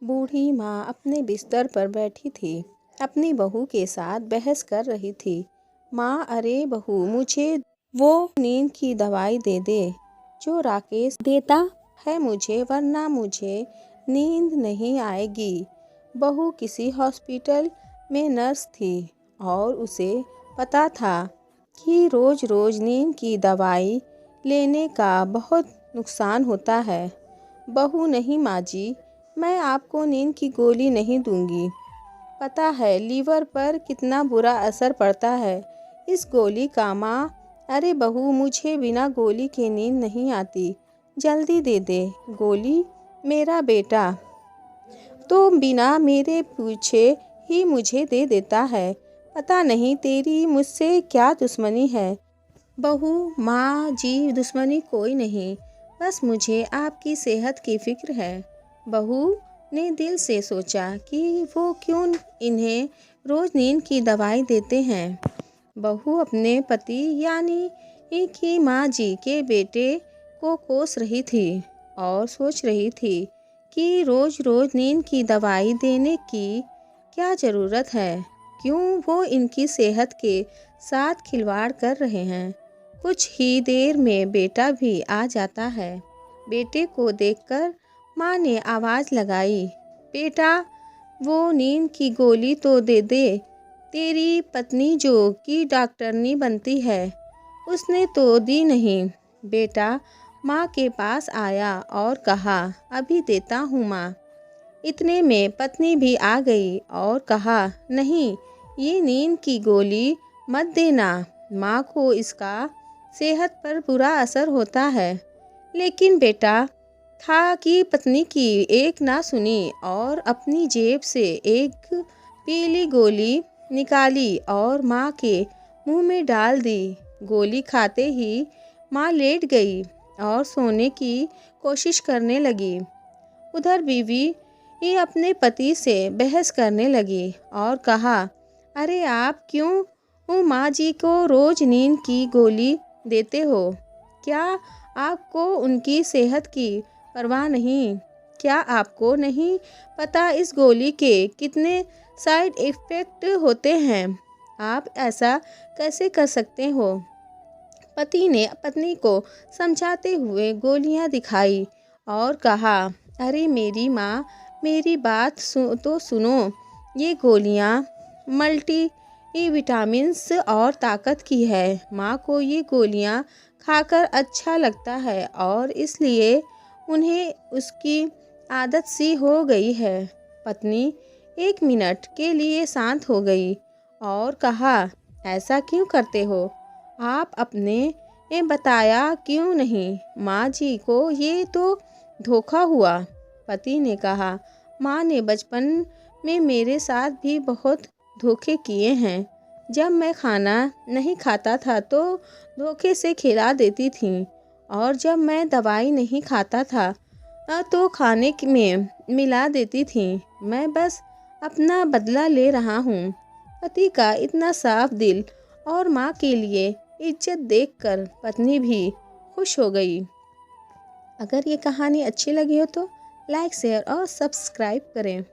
बूढ़ी माँ अपने बिस्तर पर बैठी थी, अपनी बहू के साथ बहस कर रही थी। माँ, अरे बहू, मुझे वो नींद की दवाई दे दे जो राकेश देता है मुझे, वरना मुझे नींद नहीं आएगी। बहू किसी हॉस्पिटल में नर्स थी और उसे पता था कि रोज़ रोज़ नींद की दवाई लेने का बहुत नुकसान होता है। बहू, नहीं माँ जी, मैं आपको नींद की गोली नहीं दूंगी। पता है लीवर पर कितना बुरा असर पड़ता है इस गोली का माँ। अरे बहू, मुझे बिना गोली के नींद नहीं आती, जल्दी दे दे गोली। मेरा बेटा तो बिना मेरे पूछे ही मुझे दे देता है, पता नहीं तेरी मुझसे क्या दुश्मनी है। बहू, माँ जी, दुश्मनी कोई नहीं, बस मुझे आपकी सेहत की फिक्र है। बहू ने दिल से सोचा कि वो क्यों इन्हें रोज़ नींद की दवाई देते हैं। बहू अपने पति यानी कि माँ जी के बेटे को कोस रही थी और सोच रही थी कि रोज़ रोज़ नींद की दवाई देने की क्या ज़रूरत है, क्यों वो इनकी सेहत के साथ खिलवाड़ कर रहे हैं। कुछ ही देर में बेटा भी आ जाता है। बेटे को देखकर माँ ने आवाज़ लगाई, बेटा वो नींद की गोली तो दे दे। तेरी पत्नी जो कि डॉक्टरनी बनती है, उसने तो दी नहीं। बेटा माँ के पास आया और कहा, अभी देता हूँ माँ। इतने में पत्नी भी आ गई और कहा, नहीं, ये नींद की गोली मत देना, माँ को इसका सेहत पर बुरा असर होता है। लेकिन बेटा था कि पत्नी की एक ना सुनी और अपनी जेब से एक पीली गोली निकाली और माँ के मुंह में डाल दी। गोली खाते ही माँ लेट गई और सोने की कोशिश करने लगी। उधर बीवी ये अपने पति से बहस करने लगी और कहा, अरे आप क्यों माँ जी को रोज़ नींद की गोली देते हो? क्या आपको उनकी सेहत की परवाह नहीं? क्या आपको नहीं पता इस गोली के कितने साइड इफ़ेक्ट होते हैं? आप ऐसा कैसे कर सकते हो? पति ने पत्नी को समझाते हुए गोलियां दिखाई और कहा, अरे मेरी माँ, मेरी बात तो सुनो। ये गोलियां मल्टी विटामिन्स और ताकत की है। माँ को ये गोलियां खाकर अच्छा लगता है और इसलिए उन्हें उसकी आदत सी हो गई है। पत्नी 1 मिनट के लिए शांत हो गई और कहा, ऐसा क्यों करते हो? आप अपने ने बताया क्यों नहीं? माँ जी को ये तो धोखा हुआ। पति ने कहा, माँ ने बचपन में मेरे साथ भी बहुत धोखे किए हैं। जब मैं खाना नहीं खाता था तो धोखे से खिला देती थी और जब मैं दवाई नहीं खाता था तो खाने में मिला देती थी। मैं बस अपना बदला ले रहा हूँ। पति का इतना साफ दिल और माँ के लिए इज्जत देखकर पत्नी भी खुश हो गई। अगर ये कहानी अच्छी लगी हो तो लाइक, शेयर और सब्सक्राइब करें।